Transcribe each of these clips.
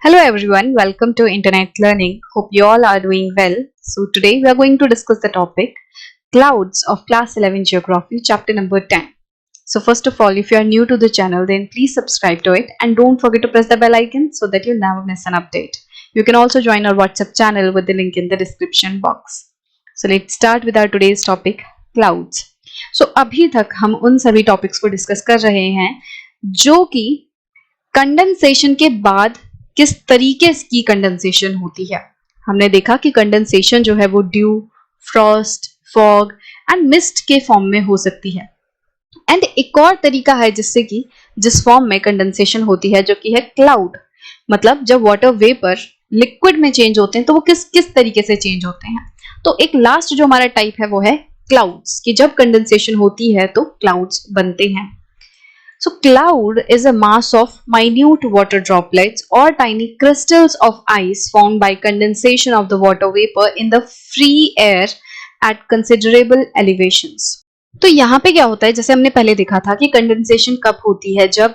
Hello everyone, welcome to Internet Learning. Hope you all are doing well. So today we are going to discuss the topic Clouds of Class 11 Geography, chapter number 10. So first of all, if you are new to the channel, then please subscribe to it and don't forget to press the bell icon so that you never miss an update. You can also join our WhatsApp channel with the link in the description box. So let's start with our today's topic, Clouds. So अभी तक हम उन सभी topics को discuss कर रहे हैं जो कि कंडेंसेशन के बाद किस तरीके की कंडेंसेशन होती है। हमने देखा कि कंडेंसेशन जो है वो due, Frost, fog and mist के फॉर्म में हो सकती है। एंड एक और तरीका है जिस फॉर्म में कंडेंसेशन होती है जो कि है क्लाउड। मतलब जब वाटर वेपर लिक्विड में चेंज होते हैं तो वो किस किस तरीके से चेंज होते हैं। तो एक लास्ट जो हमारा टाइप है वो है क्लाउड्स, कि जब कंडेंसेशन होती है तो क्लाउड्स बनते हैं। So cloud is a mass of minute water droplets or tiny crystals of ice formed by condensation of the water vapor in the free air at considerable elevations. तो यहाँ पे क्या होता है, जैसे हमने पहले देखा था कि कंडेंसेशन कब होती है, जब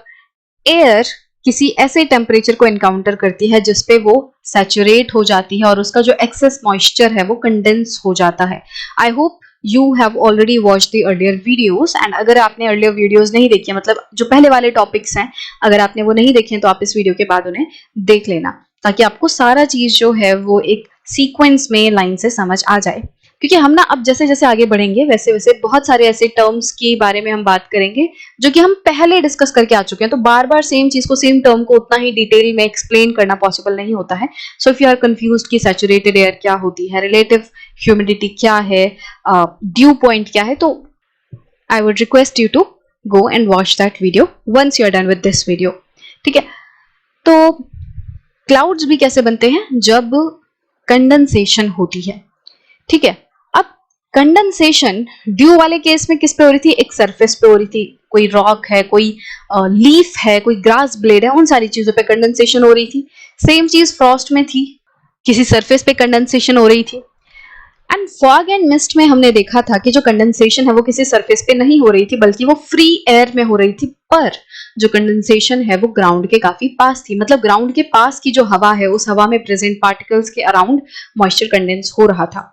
एयर किसी ऐसे टेम्परेचर को एनकाउंटर करती है जिसपे वो सैचुरेट हो जाती है और उसका जो एक्सेस मॉइस्चर है वो कंडेंस हो जाता है। I hope you have already watched the earlier videos and अगर आपने earlier videos नहीं देखी है, मतलब जो पहले वाले topics हैं, अगर आपने वो नहीं देखे हैं तो आप इस वीडियो के बाद उन्हें देख लेना ताकि आपको सारा चीज जो है वो एक सीक्वेंस में लाइन से समझ आ जाए। क्योंकि हम ना अब जैसे जैसे आगे बढ़ेंगे वैसे वैसे बहुत सारे ऐसे टर्म्स के बारे में हम बात करेंगे जो कि हम पहले डिस्कस करके आ चुके हैं, तो बार बार सेम चीज को, सेम टर्म को उतना ही डिटेल में एक्सप्लेन करना पॉसिबल नहीं होता है। So if you are confused कि सैचुरेटेड एयर क्या होती है, रिलेटिव ह्यूमिडिटी क्या है, ड्यू पॉइंट क्या है, तो I would request you to go and watch that video once you are done with this video. ठीक है, तो क्लाउड्स भी कैसे बनते हैं, जब कंडेंसेशन होती है। ठीक है, अब कंडेंसेशन ड्यू वाले केस में किस पे हो रही थी, एक सरफेस पे हो रही थी, कोई रॉक है, कोई लीफ है, कोई ग्रास ब्लेड है, उन सारी चीजों पे कंडेंसेशन हो रही थी। सेम चीज फ्रॉस्ट में थी, किसी सरफेस पे कंडेंसेशन हो रही थी। एंड फॉग एंड मिस्ट में हमने देखा था कि जो कंडेंसेशन है वो किसी सरफेस पे नहीं हो रही थी बल्कि वो फ्री एयर में हो रही थी, पर जो कंडेंसेशन है वो ग्राउंड के काफी पास थी। मतलब ग्राउंड के पास की जो हवा है उस हवा में प्रेजेंट पार्टिकल्स के अराउंड मॉइस्चर कंडेंस हो रहा था।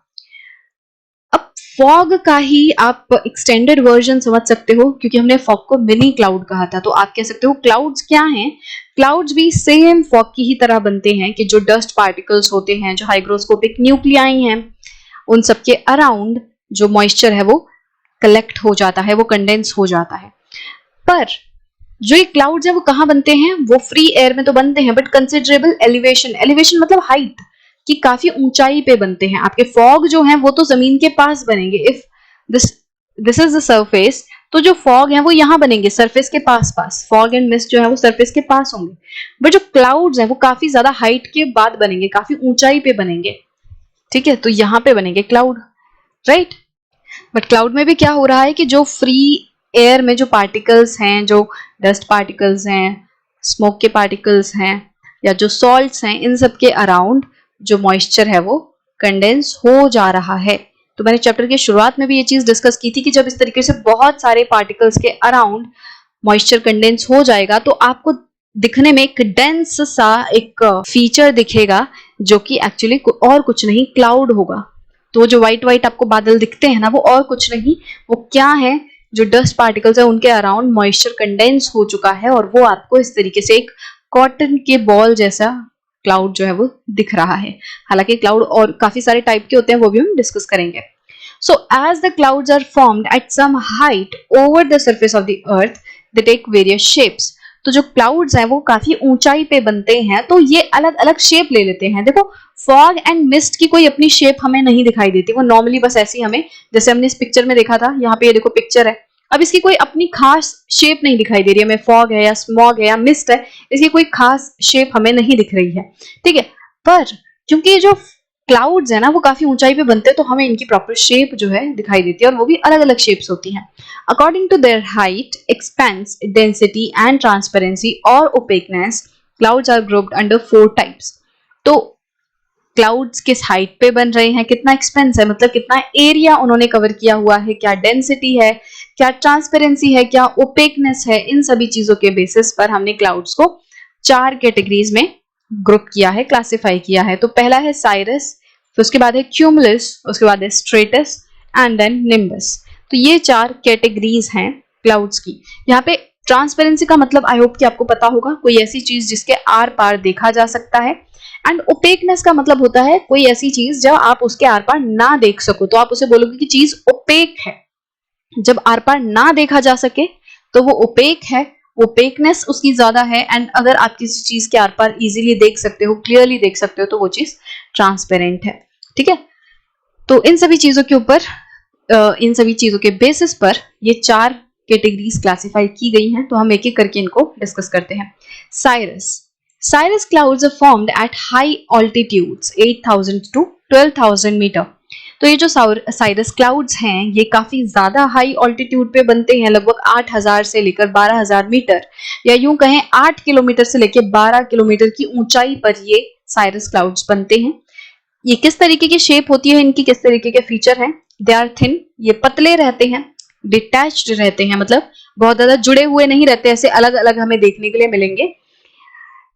अब फॉग का ही आप एक्सटेंडेड वर्जन समझ सकते हो, क्योंकि हमने फॉग को मिनी क्लाउड कहा था, तो आप कह सकते हो क्लाउड्स क्या हैं। क्लाउड्स भी सेम फॉग की ही तरह बनते हैं कि जो डस्ट पार्टिकल्स होते हैं, जो हाइग्रोस्कोपिक न्यूक्लियाई हैं, उन सबके अराउंड जो मॉइस्चर है वो कलेक्ट हो जाता है, वो कंडेंस हो जाता है। पर जो ये क्लाउड्स है वो कहाँ बनते हैं, वो फ्री एयर में तो बनते हैं बट कंसिडरेबल एलिवेशन, एलिवेशन मतलब हाइट, कि काफी ऊंचाई पे बनते हैं। आपके फॉग जो हैं वो तो जमीन के पास बनेंगे, if this is the surface, तो जो फॉग है वो यहाँ बनेंगे सरफेस के पास पास, फॉग एंड मिस्ट जो है वो सरफेस के पास होंगे। बट जो क्लाउड्स हैं वो काफी ज्यादा हाइट के बाद बनेंगे, काफी ऊंचाई पे बनेंगे। ठीक है, तो यहाँ पे बनेंगे क्लाउड, राइट। बट क्लाउड में भी क्या हो रहा है कि जो फ्री एयर में जो पार्टिकल्स हैं, जो डस्ट पार्टिकल्स हैं, स्मोक के पार्टिकल्स हैं, या जो सॉल्ट्स हैं, इन सब के अराउंड जो मॉइस्चर है वो कंडेंस हो जा रहा है। तो मैंने चैप्टर के शुरुआत में भी ये चीज डिस्कस की थी कि जब इस तरीके से बहुत सारे पार्टिकल्स के अराउंड मॉइस्चर कंडेंस हो जाएगा तो आपको दिखने में एक डेंस सा एक फीचर दिखेगा जो कि एक्चुअली और कुछ नहीं, क्लाउड होगा। तो जो व्हाइट व्हाइट आपको बादल दिखते हैं ना, वो और कुछ नहीं, वो क्या है, जो डस्ट पार्टिकल्स है उनके अराउंड मॉइस्चर कंडेंस हो चुका है और वो आपको इस तरीके से एक कॉटन के बॉल जैसा क्लाउड जो है वो दिख रहा है। हालांकि क्लाउड और काफी सारे टाइप के होते हैं, वो भी हम डिस्कस करेंगे। So as the clouds are formed at some height over the surface of the earth, they take various shapes. तो जो क्लाउड्स हैं वो काफी ऊंचाई पे बनते हैं तो ये अलग अलग शेप ले लेते हैं। देखो, फॉग एंड मिस्ट की कोई अपनी शेप हमें नहीं दिखाई देती, वो नॉर्मली बस ऐसी हमें, जैसे हमने इस पिक्चर में देखा था, यहाँ पे ये देखो पिक्चर है, अब इसकी कोई अपनी खास शेप नहीं दिखाई दे रही है हमें, फॉग है या स्मॉग है या मिस्ट है, इसकी कोई खास शेप हमें नहीं दिख रही है। ठीक है, पर क्योंकि जो क्लाउड्स है ना वो काफी ऊंचाई पे बनते हैं तो हमें इनकी प्रॉपर शेप जो है दिखाई देती है, और वो भी अलग अलग शेप्स होती हैं according to their height, expanse, density and transparency और opaqueness. Clouds are grouped under 4 types. तो क्लाउड्स किस हाइट पे बन रहे हैं, कितना एक्सपेंस है, मतलब कितना एरिया उन्होंने कवर किया हुआ है, क्या डेंसिटी है, क्या ट्रांसपेरेंसी है, क्या ओपेकनेस है, इन सभी चीजों के बेसिस पर हमने क्लाउड्स को 4 कैटेगरीज में ग्रुप किया है, क्लासिफाई किया है। तो पहला है साइरस, फिर उसके बाद है क्यूमुलस, उसके बाद है स्ट्रेटस एंड देन निम्बस। तो ये 4 कैटेगरीज हैं क्लाउड्स की। यहाँ पे ट्रांसपेरेंसी का मतलब आई होप कि आपको पता होगा, कोई ऐसी चीज जिसके आर पार देखा जा सकता है। एंड ओपेकनेस का मतलब होता है कोई ऐसी चीज जब आप उसके आर पार ना देख सको, तो आप उसे बोलोगे कि चीज ओपेक है। जब आर पार ना देखा जा सके तो वो ओपेक है, ओपेकनेस उसकी ज्यादा है। एंड अगर आप किसी चीज के आर पार इजीली देख सकते हो, क्लियरली देख सकते हो, तो वो चीज ट्रांसपेरेंट है। ठीक है, तो इन सभी चीजों के ऊपर, इन सभी चीजों के बेसिस पर ये 4 कैटेगरीज क्लासिफाई की गई हैं। तो हम एक एक करके इनको डिस्कस करते हैं। Cirrus, cirrus clouds are formed at high altitudes 8000 to 12000 metre. तो ये जो साइरस क्लाउड्स हैं ये काफी ज्यादा हाई ऑल्टीट्यूड पे बनते हैं, लगभग 8000 से लेकर 12000 मीटर, या यूं कहें 8 किलोमीटर से लेकर 12 किलोमीटर की ऊंचाई पर ये साइरस क्लाउड्स बनते हैं। ये किस तरीके की शेप होती है, इनकी किस तरीके के फीचर हैं? दे आर थिन, ये पतले रहते हैं, डिटैच्ड रहते हैं, मतलब बहुत ज्यादा जुड़े हुए नहीं रहते, ऐसे अलग अलग हमें देखने के लिए मिलेंगे।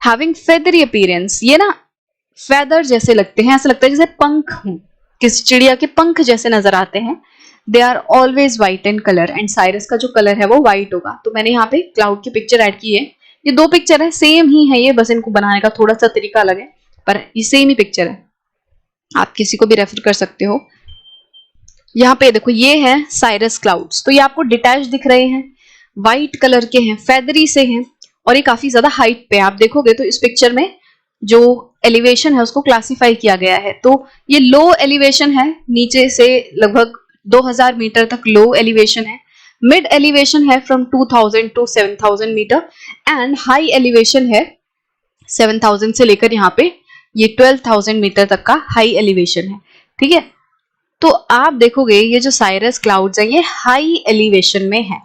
हैविंग फेदरी अपीयरेंस, ये ना फेदर जैसे लगते हैं, ऐसा लगता है जैसे पंख हों, किसी चिड़िया के पंख जैसे नजर आते हैं। They are always white in colour, and cirrus का जो कलर है वो व्हाइट होगा। तो मैंने यहाँ पे क्लाउड की पिक्चर ऐड की है, ये 2 पिक्चर है, सेम ही है ये, बस इनको बनाने का थोड़ा सा तरीका अलग है, पर ये सेम ही पिक्चर है, आप किसी को भी रेफर कर सकते हो। यहाँ पे देखो ये है साइरस क्लाउड्स, तो ये आपको डिटैच दिख रहे हैं, व्हाइट कलर के हैं, फेदरी से हैं, और ये काफी ज्यादा हाइट पे। आप देखोगे तो इस पिक्चर में जो एलिवेशन है उसको क्लासिफाई किया गया है। तो ये लो एलिवेशन है, नीचे से लगभग 2000 मीटर तक लो एलिवेशन है, मिड एलिवेशन है from 2000 to 7000 metre, and high elevation है 7000 से लेकर यहाँ पे ये 12000 मीटर तक का हाई एलिवेशन है। ठीक है, तो आप देखोगे ये जो साइरस क्लाउड्स हैं ये हाई एलिवेशन में है।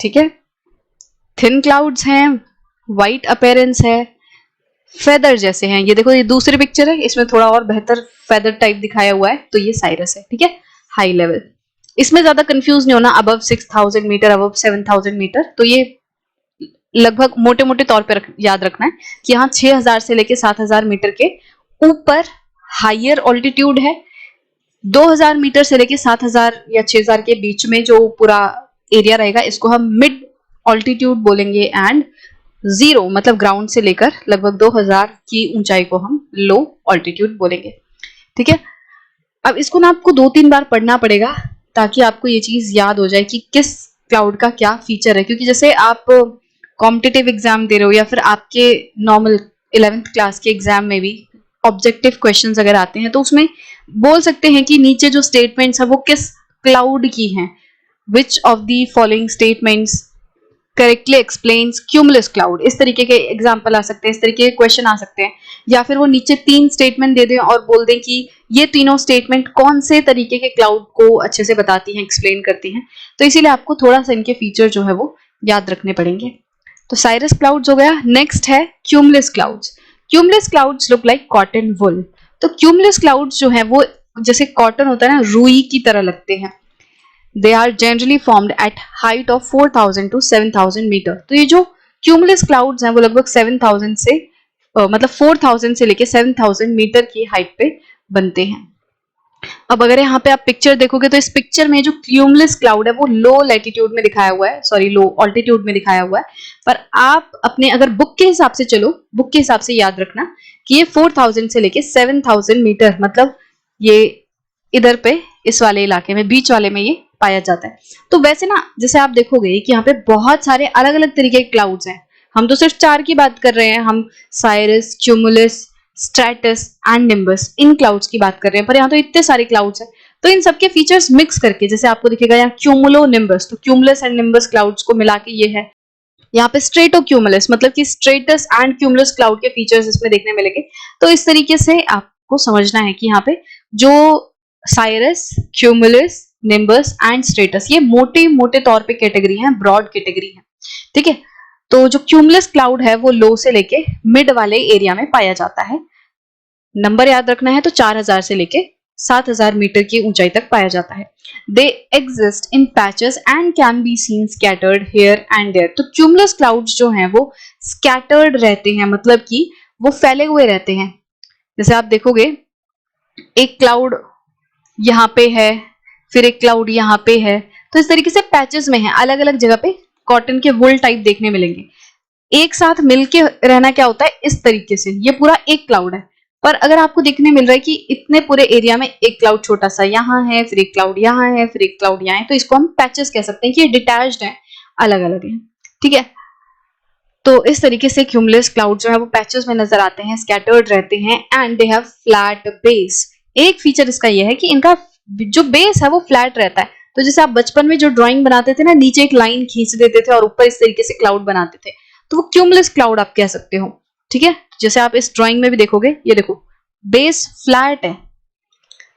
ठीक है, थिन क्लाउड्स हैं, व्हाइट अपीयरेंस है, फेदर जैसे हैं। ये देखो ये दूसरी पिक्चर है, इसमें थोड़ा और बेहतर फेदर टाइप दिखाया हुआ है, तो ये साइरस है। ठीक है, हाई लेवल, इसमें ज्यादा कंफ्यूज नहीं होना, अबव 6000 मीटर, अबव 7000 मीटर, तो ये लगभग मोटे मोटे तौर पर याद रखना है कि यहाँ 6000 से लेकर 7000 मीटर के ऊपर हायर ऑल्टीट्यूड है। 2000 मीटर से लेकर 7000 या 6000 के बीच में जो पूरा एरिया रहेगा इसको हम मिड ऑल्टीट्यूड बोलेंगे, एंड 0 मतलब ग्राउंड से लेकर लगभग 2000 की ऊंचाई को हम लो ऑल्टीट्यूड बोलेंगे। ठीक है, अब इसको ना आपको 2-3 बार पढ़ना पड़ेगा ताकि आपको ये चीज याद हो जाए कि किस क्लाउड का क्या फीचर है। क्योंकि जैसे आप कॉम्पिटिटिव एग्जाम दे रहे हो या फिर आपके नॉर्मल 11th क्लास के एग्जाम में भी ऑब्जेक्टिव क्वेश्चंस अगर आते हैं तो उसमें बोल सकते हैं कि नीचे जो स्टेटमेंट्स है वो किस क्लाउड की हैं, which of the following statements correctly explains cumulus cloud. इस तरीके के एग्जाम्पल आ सकते हैं, इस तरीके के क्वेश्चन आ सकते हैं। या फिर वो नीचे 3 स्टेटमेंट दे दें और बोल दें कि ये तीनों स्टेटमेंट कौन से तरीके के क्लाउड को अच्छे से बताती हैं, एक्सप्लेन करती हैं। तो इसीलिए आपको थोड़ा सा इनके फीचर जो है वो याद रखने पड़ेंगे। तो साइरस क्लाउड्स हो गया, नेक्स्ट है cumulus clouds. Cumulus clouds look like cotton wool. तो क्यूमुलस क्लाउड्स जो है वो जैसे कॉटन होता है ना, रुई की तरह लगते हैं। They are generally formed at height of 4000 to 7000 metre. तो ये जो क्यूमुलस क्लाउड्स हैं वो लगभग 7000 से मतलब 4000 से लेके 7000 मीटर की हाइट पे बनते हैं। अब अगर यहाँ पे आप पिक्चर देखोगे तो इस पिक्चर में जो क्यूमुलस क्लाउड है वो लो लैटिट्यूड में दिखाया हुआ है, सॉरी लो ऑल्टीट्यूड में दिखाया हुआ है। पर आप अपने अगर बुक के हिसाब से चलो, बुक के हिसाब से याद रखना कि ये 4000 से लेके 7000 मीटर, मतलब ये इधर पे इस वाले इलाके में, बीच वाले में ये पाया जाता है। तो वैसे ना जैसे आप देखोगे कि यहाँ पे बहुत सारे अलग अलग तरीके के क्लाउड्स हैं, हम तो सिर्फ 4 की बात कर रहे हैं, हम cirrus, cumulus, stratus and nimbus, इन क्लाउड्स की बात कर रहे हैं, पर यहाँ तो इतने सारे क्लाउड्स हैं। तो इन सबके फीचर्स मिक्स करके जैसे आपको दिखेगा यहाँ क्यूमुलो निम्बस, तो क्यूमुलस एंड निम्बस क्लाउड्स को मिला के ये है। यहाँ पे स्ट्रेटो क्यूमुलस, मतलब कि स्ट्रेटस एंड क्यूमुलस क्लाउड के फीचर्स इसमें देखने मिलेंगे। तो इस तरीके से आपको समझना है कि यहाँ पे जो साइरस, क्यूमुलस, निम्बस एंड स्ट्रेटस ये मोटे मोटे तौर पे कैटेगरी है, ब्रॉड कैटेगरी है। ठीक है, तो जो क्यूमुलस क्लाउड है वो लो से लेके मिड वाले एरिया में पाया जाता है। नंबर याद रखना है तो 4000 से लेके 7000 मीटर की ऊंचाई तक पाया जाता है। They exist in patches and can be seen scattered here and there. तो क्यूमुलस क्लाउड्स जो हैं वो स्कैटर्ड रहते हैं, मतलब कि वो फैले हुए रहते हैं। जैसे आप देखोगे एक क्लाउड यहाँ पे है, फिर एक क्लाउड यहाँ पे है, तो इस तरीके से पैचेस में है, अलग अलग जगह पे कॉटन के वुल टाइप देखने मिलेंगे। एक साथ मिलके रहना क्या होता है, इस तरीके से ये पूरा एक क्लाउड है। पर अगर आपको देखने मिल रहा है कि इतने पूरे एरिया में एक क्लाउड छोटा सा यहाँ है, फिर एक क्लाउड यहाँ है, फिर एक क्लाउड यहाँ है, तो इसको हम पैचेस कह सकते हैं कि ये डिटैच्ड है, अलग अलग है। ठीक है, तो इस तरीके से क्यूमुलस क्लाउड जो है वो पैचेस में नजर आते हैं, स्कैटर्ड रहते हैं and they have flat base. एक फीचर इसका ये है कि इनका जो बेस है वो फ्लैट रहता है। तो जैसे आप बचपन में जो ड्राइंग बनाते थे ना, नीचे एक लाइन खींच देते थे और ऊपर इस तरीके से क्लाउड बनाते थे, तो वो क्यूमुलस क्लाउड आप कह सकते हो। ठीक है, जैसे आप इस ड्राइंग में भी देखोगे, ये देखो बेस फ्लैट है,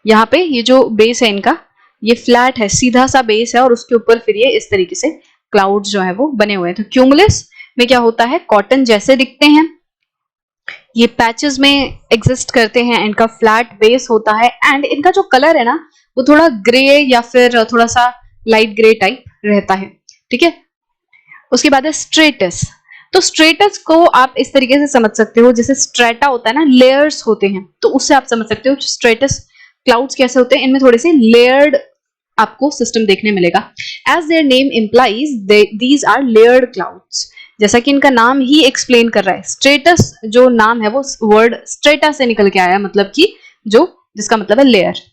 यहाँ पे ये जो बेस है इनका ये फ्लैट है, सीधा सा बेस है और उसके ऊपर फिर ये इस तरीके से क्लाउड जो है वो बने हुए हैं। तो क्यूमुलस में क्या होता है, कॉटन जैसे दिखते हैं, ये पैचेस में एग्जिस्ट करते हैं, इनका फ्लैट बेस होता है एंड इनका जो कलर है ना वो थोड़ा ग्रे या फिर थोड़ा सा लाइट ग्रे टाइप रहता है। ठीक है, उसके बाद है स्ट्रेटस। तो स्ट्रेटस को आप इस तरीके से समझ सकते हो, जैसे स्ट्रेटा होता है ना, लेयर्स होते हैं, तो उससे आप समझ सकते हो स्ट्रेटस क्लाउड्स कैसे होते हैं, इनमें थोड़े से लेयर्ड आपको सिस्टम देखने मिलेगा। As their name implies these are layered clouds, जैसा कि इनका नाम ही एक्सप्लेन कर रहा है। स्ट्रेटस जो नाम है वो वर्ड स्ट्रेटा से निकल के आया, मतलब कि जो जिसका मतलब है layer.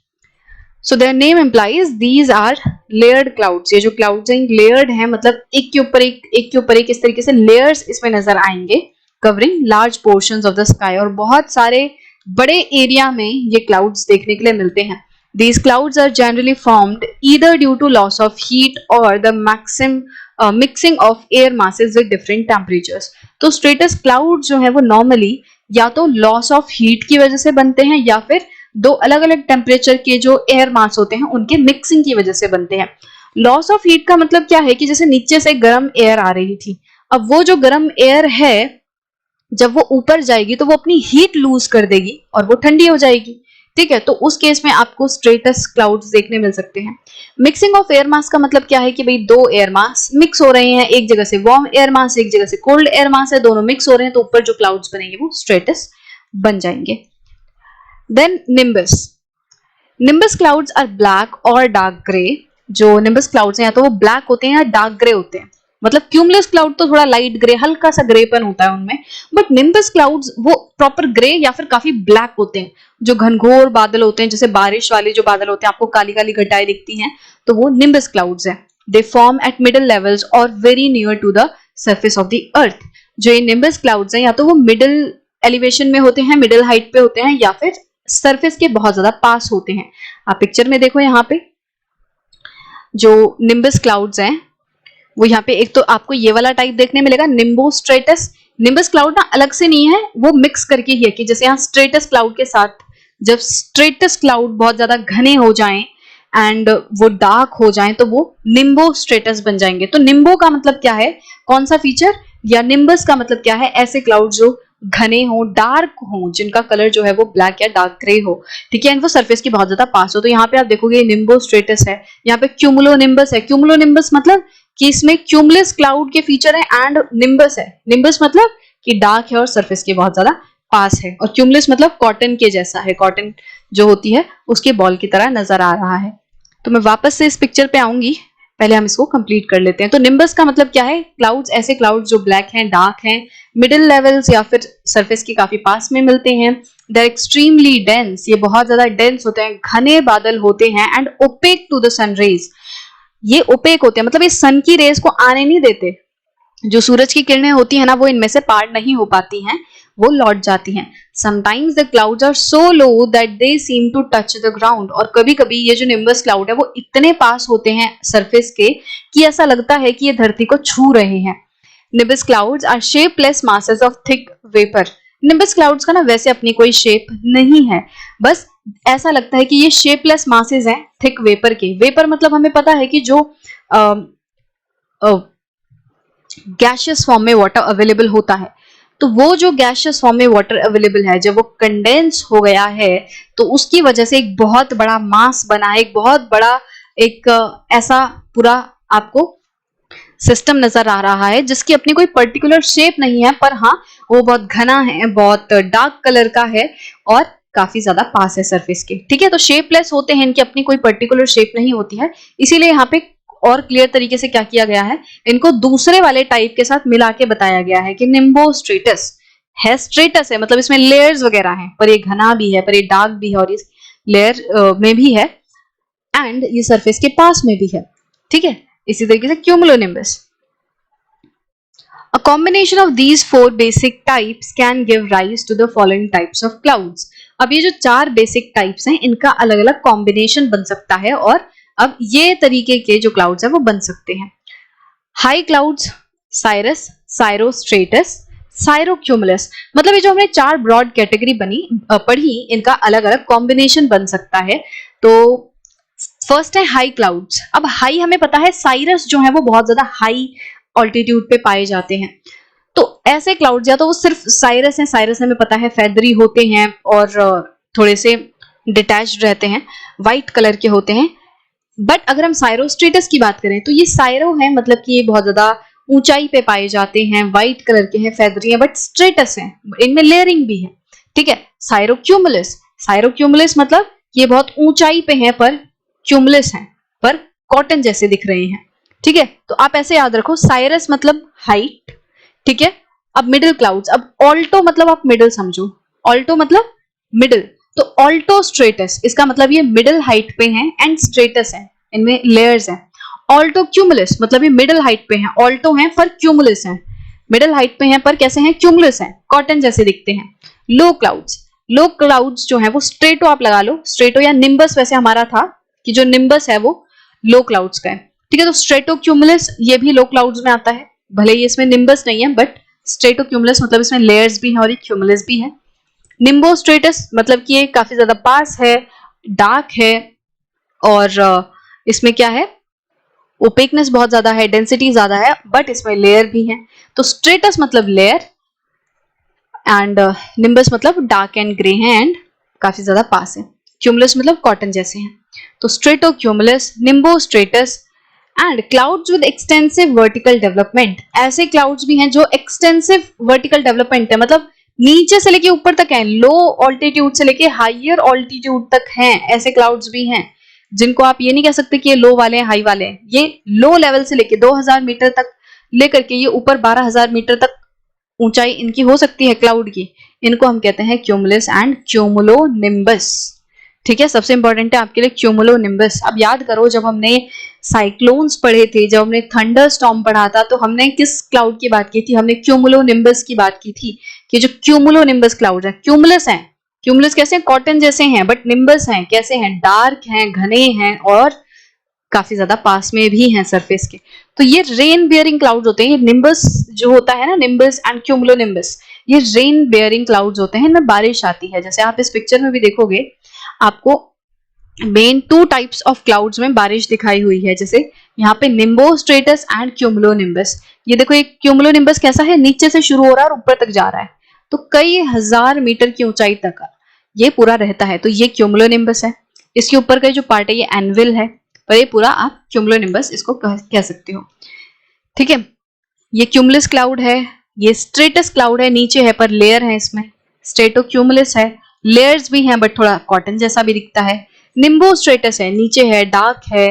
So their name implies these are layered clouds. ये जो क्लाउड्स हैं लेयर्ड हैं, मतलब एक के ऊपर एक इस तरीके से लेयर्स इसमें नजर आएंगे, covering large portions of the sky, और बहुत सारे बड़े एरिया में ये क्लाउड्स देखने के लिए मिलते हैं। These clouds are generally formed either due to loss of heat or the mixing of air masses with different temperatures. तो stratus cloud जो है वो normally या तो loss of heat की वजह से बनते हैं या फिर दो अलग अलग टेम्परेचर के जो एयर मास होते हैं उनके मिक्सिंग की वजह से बनते हैं। लॉस ऑफ हीट का मतलब क्या है कि जैसे नीचे से गर्म एयर आ रही थी, अब वो जो गर्म एयर है जब वो ऊपर जाएगी तो वो अपनी हीट लूज कर देगी और वो ठंडी हो जाएगी। ठीक है, तो उस केस में आपको स्ट्रेटस क्लाउड्स देखने मिल सकते हैं। मिक्सिंग ऑफ एयर मास का मतलब क्या है कि भाई दो एयर मास मिक्स हो रहे हैं, एक जगह से वार्म एयर मास, एक जगह से कोल्ड एयर मास है, दोनों मिक्स हो रहे हैं, तो ऊपर जो क्लाउड्स बनेंगे वो स्ट्रेटस बन जाएंगे। Then nimbus. Nimbus clouds are black और डार्क ग्रे। जो निम्बस क्लाउड्स हैं या तो वो ब्लैक होते हैं या डार्क ग्रे होते हैं, मतलब क्यूमुलस क्लाउड तो थोड़ा लाइट ग्रे, हल्का सा ग्रेपन होता है उनमें, बट निम्बस क्लाउड्स वो प्रॉपर ग्रे या फिर काफी ब्लैक होते हैं। जो घनघोर बादल होते हैं, जैसे बारिश वाले जो बादल होते हैं, आपको काली काली घटाएं दिखती हैं, तो वो निम्बस क्लाउड्स हैं। They form at middle levels और very near to the surface of the earth. जो ये निम्बस क्लाउड्स हैं या तो वो मिडिल एलिवेशन में होते हैं, मिडिल हाइट पे होते हैं, या फिर सरफेस के बहुत ज्यादा पास होते हैं। आप पिक्चर में देखो, यहाँ पे जो निम्बस क्लाउड्स हैं वो यहाँ पे एक तो आपको ये वाला टाइप देखने मिलेगा, निम्बो स्ट्रेटस। निम्बस क्लाउड ना अलग से नहीं है, वो मिक्स करके ही है कि जैसे यहाँ स्ट्रेटस क्लाउड के साथ जब स्ट्रेटस क्लाउड बहुत ज्यादा घने हो जाएं एंड वो डार्क हो जाएं तो वो निम्बो स्ट्रेटस बन जाएंगे। तो निम्बो का मतलब क्या है, कौन सा फीचर, या निम्बस का मतलब क्या है, ऐसे क्लाउड जो घने हो, डार्क हो, जिनका कलर जो है वो ब्लैक या डार्क ग्रे हो। ठीक है, एंड वो सरफेस के बहुत ज्यादा पास हो। तो यहाँ पे आप देखोगे निम्बो स्ट्रेटस है, यहाँ पे क्यूमुलो निम्बस है। क्यूमुलो निम्बस मतलब कि इसमें क्यूमुलस क्लाउड के फीचर है एंड निम्बस है। निम्बस मतलब कि डार्क है और सरफेस के बहुत ज्यादा पास है, और क्यूमुलस मतलब कॉटन के जैसा है, कॉटन जो होती है उसके बॉल की तरह नजर आ रहा है। तो मैं वापस से इस पिक्चर पे आऊंगी, पहले हम इसको कंप्लीट कर लेते हैं। तो निम्बस का मतलब क्या है, क्लाउड्स, ऐसे क्लाउड्स जो ब्लैक हैं, डार्क हैं, मिडिल लेवल्स या फिर सरफेस के काफी पास में मिलते हैं। दे आर एक्सट्रीमली डेंस, ये बहुत ज्यादा डेंस होते हैं, घने बादल होते हैं, and opaque to the sun rays. ये ओपेक होते हैं मतलब ये सन की रेस को आने नहीं देते, जो सूरज की किरणें होती है ना वो इनमें से पार नहीं हो पाती हैं, वो लौट जाती हैं। Sometimes the clouds are so low that they seem to touch the ground, और कभी कभी ये जो निम्बस क्लाउड है वो इतने पास होते हैं सरफेस के कि ऐसा लगता है कि ये धरती को छू रहे हैं। Nimbus clouds are shapeless masses of thick vapour. Nimbus clouds का ना वैसे अपनी कोई शेप नहीं है, बस ऐसा लगता है कि ये शेपलेस मासेस हैं थिक वेपर के। वेपर मतलब हमें पता है कि जो गैशियस फॉर्म में वाटर अवेलेबल होता है, तो वो जो गैशियस फॉर्म में वाटर अवेलेबल है जब वो कंडेंस हो गया है तो उसकी वजह से एक बहुत बड़ा मास बना है, एक बहुत बड़ा एक ऐसा पूरा आपको सिस्टम नजर आ रहा है जिसकी अपनी कोई पर्टिकुलर शेप नहीं है, पर हाँ वो बहुत घना है, बहुत डार्क कलर का है और काफी ज्यादा पास है सरफेस के। ठीक है, तो शेपलेस होते हैं, इनकी अपनी कोई पर्टिकुलर शेप नहीं होती है, इसीलिए यहाँ पे और क्लियर तरीके से क्या किया गया है, इनको दूसरे वाले टाइप के साथ मिला के बताया गया है कि निम्बोस्ट्रेटस है, स्ट्रेटस है मतलब इसमें लेयर्स वगैरह हैं, पर ये घना भी है, पर ये डार्क भी है और इस लेयर में भी है, एंड ये सरफेस के पास में भी है। ठीक है, इसी तरीके से cumulonimbus, a combination of these four basic types can give rise to the following types of clouds। अब ये जो चार बेसिक टाइप्स हैं इनका अलग अलग कॉम्बिनेशन बन सकता है और अब ये तरीके के जो क्लाउड्स हैं वो बन सकते हैं। हाई क्लाउड्स, साइरस, साइरोस्ट्रेटस, साइरोक्यूमुलस, मतलब ये जो हमने चार ब्रॉड कैटेगरी पढ़ी, इनका अलग अलग कॉम्बिनेशन बन सकता है। तो फर्स्ट है हाई क्लाउड्स। अब हाई हमें पता है साइरस जो है वो बहुत ज्यादा हाई ऑल्टीट्यूड पे पाए जाते हैं, तो ऐसे क्लाउड्स या तो वो सिर्फ साइरस हैं, साइरस हमें पता है फेदरी होते हैं और थोड़े से डिटैच्ड रहते हैं, व्हाइट कलर के होते हैं। बट अगर हम साइरोस्ट्रेटस की बात करें तो ये साइरो है, मतलब कि ये बहुत ज्यादा ऊंचाई पे पाए जाते हैं, व्हाइट कलर के हैं, फेदरी हैं, बट स्ट्रेटस हैं, इनमें लेयरिंग भी है। ठीक है, साइरोक्यूमुलस, साइरोक्यूमुलस मतलब ये बहुत ऊंचाई पे हैं पर क्यूमुलस हैं, पर कॉटन जैसे दिख रहे हैं। ठीक है, तो आप ऐसे याद रखो, साइरस मतलब हाइट। ठीक है, अब मिडिल क्लाउड्स, अब ऑल्टो मतलब आप मिडिल समझो, ऑल्टो मतलब मिडिल, तो ऑल्टो स्ट्रेटस इसका मतलब ये मिडिल हाइट पे हैं एंड स्ट्रेटस है, इनमें लेयर्स हैं। ऑल्टो क्यूमुलस मतलब ये मिडिल हाइट पे हैं, ऑल्टो हैं पर क्यूमुलस हैं, मिडिल हाइट पे हैं पर कैसे हैं, क्यूमुलस हैं, कॉटन जैसे दिखते हैं। लो क्लाउड्स, लो क्लाउड्स जो है वो स्ट्रेटो आप लगा लो, स्ट्रेटो या निम्बस वैसे हमारा था कि जो निम्बस है वो लो क्लाउड्स का है। ठीक है, तो स्ट्रेटोक्यूमुलस ये भी लो क्लाउड्स में आता है, भले ही इसमें निम्बस नहीं है, बट स्ट्रेटोक्यूमुलस मतलब इसमें लेयर्स भी हैं और ये क्यूमुलस भी है। निम्बोस्ट्रेटस मतलब कि ये काफी ज्यादा पास है, डार्क है और इसमें क्या है, ओपेकनेस बहुत ज्यादा है, डेंसिटी ज्यादा है, बट इसमें लेयर भी है। तो स्ट्रेटस मतलब लेयर एंड निम्बस मतलब डार्क एंड ग्रे है एंड काफी ज्यादा पास है, क्यूमुलस मतलब कॉटन जैसे हैं। तो stratocumulus, nimbostratus and clouds with extensive vertical development, ऐसे क्लाउड्स भी हैं जो एक्सटेंसिव वर्टिकल डेवलपमेंट है, मतलब नीचे से लेके ऊपर तक है, लो ऑल्टीट्यूड से लेके हायर ऑल्टीट्यूड तक हैं, ऐसे क्लाउड्स भी हैं जिनको आप ये नहीं कह सकते कि ये लो वाले हैं हाई वाले हैं, ये लो लेवल से लेके 2000 मीटर तक लेकर के ये ऊपर 12000 मीटर तक ऊंचाई इनकी हो सकती है क्लाउड की, इनको हम कहते हैं क्यूमुलस एंड क्यूमुलोनिम्बस। ठीक है, सबसे इंपॉर्टेंट है आपके लिए क्यूमुलोनिम्बस। अब याद करो जब हमने साइक्लोन्स पढ़े थे, जब हमने थंडर स्टॉर्म पढ़ा था, तो हमने किस क्लाउड की बात की थी, हमने क्यूमुलोनिम्बस की बात की थी कि जो क्यूमुलोनिम्बस क्लाउड है, क्यूमुलस है, क्यूमुलस कैसे हैं, कॉटन जैसे हैं, बट निम्बस हैं कैसे हैं, डार्क हैं, घने हैं और काफी ज्यादा पास में भी हैं सरफेस के। तो ये रेन बियरिंग क्लाउड्स होते हैं, ये निम्बस जो होता है ना, निम्बस एंड क्यूमुलोनिम्बस, ये रेन बियरिंग क्लाउड्स होते हैं, इनमें बारिश आती है। जैसे आप इस पिक्चर में भी देखोगे आपको main two types of clouds में बारिश दिखाई हुई है, जैसे यहाँ पे निम्बोस्ट्रेटस एंड क्यूमुलोनिम्बस। ये देखो एक क्यूमुलोनिम्बस कैसा है, नीचे से शुरू हो रहा है और ऊपर तक जा रहा है, तो कई हजार मीटर की ऊंचाई तक ये पूरा रहता है, तो ये क्यूमुलोनिम्बस है। इसके ऊपर का जो पार्ट है ये एनविल है, पर ये पूरा आप क्यूमुलोनिम्बस इसको कह सकते हो। ठीक है, ये क्यूमुलस क्लाउड है, ये स्ट्रेटस क्लाउड है, नीचे है पर लेयर है, इसमें स्ट्रेटोक्यूमुलस है, लेयर्स भी हैं बट थोड़ा कॉटन जैसा भी दिखता है। निम्बोस्ट्रेटस है, नीचे है, डार्क है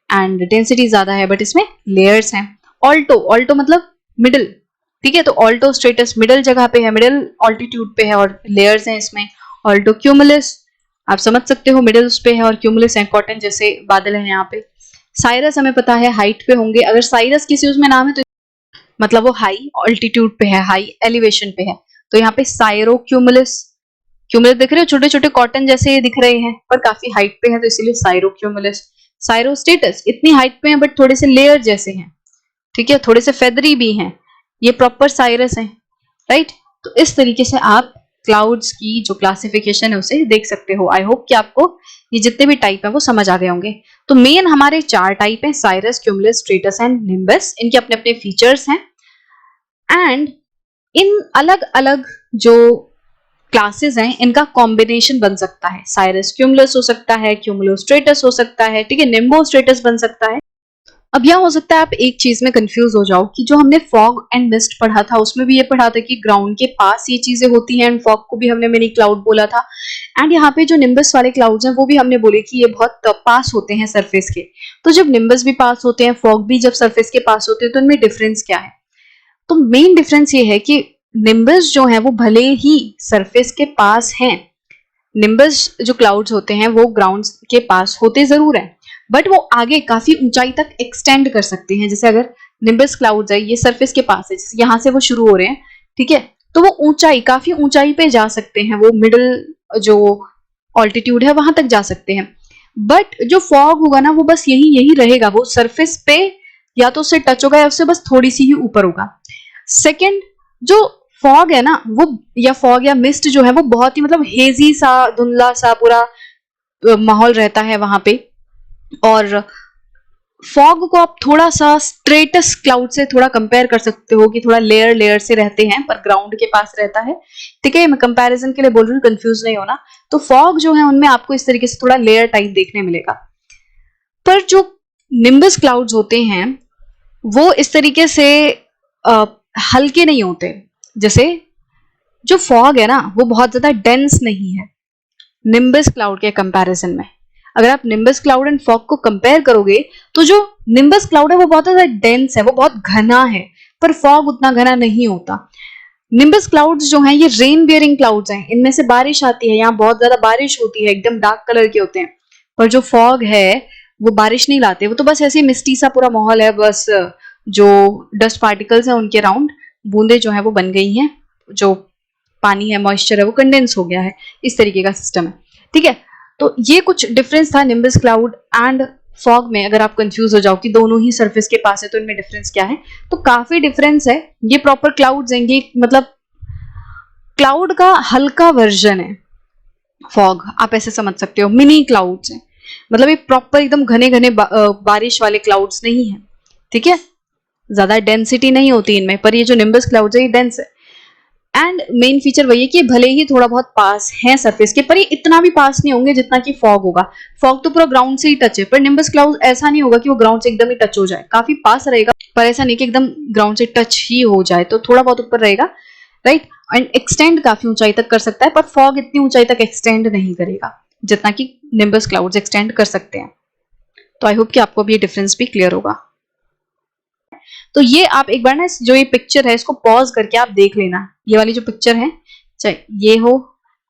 एंड डेंसिटी ज्यादा है, बट इसमें लेयर्स हैं। ऑल्टो, ऑल्टो मतलब मिडिल। ठीक है, तो ऑल्टो स्ट्रेटस मिडिल जगह पे है, मिडिल ऑल्टीट्यूड पे है और लेयर्स हैं इसमें। ऑल्टो क्यूमुलस आप समझ सकते हो मिडिल पे है और क्यूमुलस है, कॉटन जैसे बादल है यहाँ पे। साइरस हमें पता है हाइट पे होंगे, अगर साइरस किसी उसमें नाम है तो मतलब वो हाई ऑल्टीट्यूड पे है, हाई एलिवेशन पे है, तो यहाँ पे साइरोक्यूमुलस, क्यूमुलस दिख रहे हो छोटे छोटे कॉटन जैसे दिख रहे हैं पर काफी हाइट पे है, तो इसीलिए साइरोक्यूमुलस। साइरोस्टेटस इतनी हाइट पे है बट थोड़े से लेयर जैसे हैं, ठीक है, थोड़े से फेदरी भी हैं, ये प्रॉपर साइरस है, राइट। तो इस तरीके से आप क्लाउड्स की जो क्लासिफिकेशन है उसे देख सकते हो। आई होप कि आपको ये जितने भी टाइप है वो समझ आ गए होंगे। तो मेन हमारे चार टाइप हैं, Cyrus, cumulus, stratus and nimbus. इनके अपने अपने फीचर्स हैं एंड इन अलग अलग जो क्लासेस हैं इनका कॉम्बिनेशन बन सकता है। साइरस क्यूमुलस हो सकता है, क्यूमुलो स्ट्रेटस हो सकता है, ठीक है, निम्बो स्ट्रेटस बन सकता है, अब यह हो सकता है आप एक चीज में कंफ्यूज हो जाओ कि जो हमने फॉग एंड मिस्ट पढ़ा था उसमें भी ये पढ़ा था कि ग्राउंड के पास ये चीजें होती हैं, एंड फॉग को भी हमने मिनी क्लाउड बोला था, एंड यहाँ पे जो निम्बस वाले क्लाउड्स हैं वो भी हमने बोले कि ये बहुत पास होते हैं सरफेस के। तो जब निम्बस भी पास होते हैं, फॉग भी जब सरफेस के पास होते हैं, तो इनमें डिफरेंस क्या है? तो मेन डिफरेंस ये है कि निम्बस जो है वो भले ही सरफेस के पास हैं, निम्बस जो क्लाउड्स होते हैं वो ग्राउंड के पास होते जरूर हैं, बट वो आगे काफी ऊंचाई तक एक्सटेंड कर सकते हैं। जैसे अगर निम्बस क्लाउड्स है, ये सरफेस के पास है, जैसे यहाँ से वो शुरू हो रहे हैं, ठीक है, तो वो ऊंचाई, काफी ऊंचाई पे जा सकते हैं, वो मिडिल जो ऑल्टीट्यूड है वहां तक जा सकते हैं। बट जो फॉग होगा ना वो बस यही यही रहेगा, वो सरफेस पे या तो उससे टच होगा या उससे बस थोड़ी सी ही ऊपर होगा। सेकेंड, जो फॉग है ना वो, या फॉग या मिस्ट जो है वो बहुत ही मतलब हेजी सा, धुंधला सा पूरा माहौल रहता है वहां पे। और फॉग को आप थोड़ा सा स्ट्रेटस क्लाउड से थोड़ा कंपेयर कर सकते हो कि थोड़ा लेयर लेयर से रहते हैं पर ग्राउंड के पास रहता है, ठीक है, मैं कंपैरिजन के लिए बोल रही हूँ, कंफ्यूज नहीं होना। तो फॉग जो है उनमें आपको इस तरीके से थोड़ा लेयर टाइप देखने मिलेगा, पर जो निम्बस क्लाउड्स होते हैं वो इस तरीके से हल्के नहीं होते। जैसे जो फॉग है ना वो बहुत ज्यादा डेंस नहीं है निम्बस क्लाउड के कंपैरिजन में। अगर आप निम्बस क्लाउड एंड फॉग को कंपेयर करोगे तो जो निम्बस क्लाउड है वो बहुत ज्यादा डेंस है, वो बहुत घना है, पर फॉग उतना घना नहीं होता। निम्बस क्लाउड्स जो हैं ये रेन बियरिंग क्लाउड्स हैं, इनमें से बारिश आती है, यहाँ बहुत ज्यादा बारिश होती है, एकदम डार्क कलर के होते हैं। पर जो फॉग है वो बारिश नहीं लाते, वो तो बस ऐसे मिस्टी सा पूरा माहौल है, बस जो डस्ट पार्टिकल्स हैं उनके अराउंड बूंदे जो है वो बन गई हैं, जो पानी है, मॉइस्चर है, वो कंडेंस हो गया है, इस तरीके का सिस्टम है, ठीक है। तो ये कुछ डिफरेंस था निम्बस क्लाउड एंड फॉग में। अगर आप कंफ्यूज हो जाओ कि दोनों ही सरफेस के पास है तो इनमें डिफरेंस क्या है, तो काफी डिफरेंस है। ये प्रॉपर क्लाउड्स हैं, ये मतलब क्लाउड का हल्का वर्जन है फॉग, आप ऐसे समझ सकते हो, मिनी क्लाउड्स हैं, मतलब ये प्रॉपर एकदम घने घने बारिश वाले क्लाउड्स नहीं है, ठीक है, ज्यादा डेंसिटी नहीं होती इनमें, पर ये जो निम्बस क्लाउड्स है ये डेंस है। एंड मेन फीचर वही है कि भले ही थोड़ा बहुत पास है सरफेस के, पर ये इतना भी पास नहीं होंगे जितना कि फॉग होगा। फॉग तो पूरा ग्राउंड से ही टच है, पर निम्बस क्लाउड ऐसा नहीं होगा कि वो ग्राउंड से एकदम ही टच हो जाए, काफी पास रहेगा, पर ऐसा नहीं कि एकदम ग्राउंड से टच ही हो जाए, तो थोड़ा बहुत ऊपर रहेगा, राइट। एंड एक्सटेंड काफी ऊंचाई तक कर सकता है, पर फॉग इतनी ऊंचाई तक एक्सटेंड नहीं करेगा जितना कि निम्बस क्लाउड्स एक्सटेंड कर सकते हैं। तो आई होप कि आपको भी ये डिफरेंस भी क्लियर होगा। तो ये आप एक बार ना जो ये पिक्चर है इसको पॉज करके आप देख लेना, ये वाली जो पिक्चर है, चाहे ये हो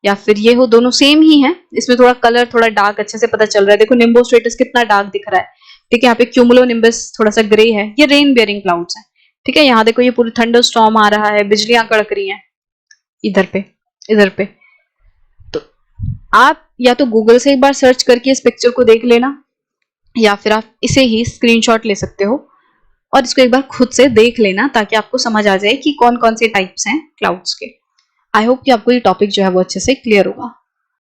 या फिर ये हो, दोनों सेम ही है, इसमें थोड़ा कलर थोड़ा डार्क अच्छे से पता चल रहा है। देखो निम्बो स्ट्रेटस कितना डार्क दिख रहा है, ठीक है, यहाँ पे क्यूमुलो निम्बस थोड़ा सा ग्रे है, ये रेन बियरिंग क्लाउड्स है, ठीक है। यहाँ देखो ये पूरी थंडर स्टॉर्म आ रहा है, बिजलियां कड़क रही हैं इधर पे, इधर पे। तो आप या तो गूगल से एक बार सर्च करके इस पिक्चर को देख लेना, या फिर आप इसे ही स्क्रीनशॉट ले सकते हो और इसको एक बार खुद से देख लेना, ताकि आपको समझ आ जाए कि कौन कौन से टाइप्स हैं क्लाउड्स के। आई होप कि आपको ये टॉपिक जो है वो अच्छे से क्लियर होगा।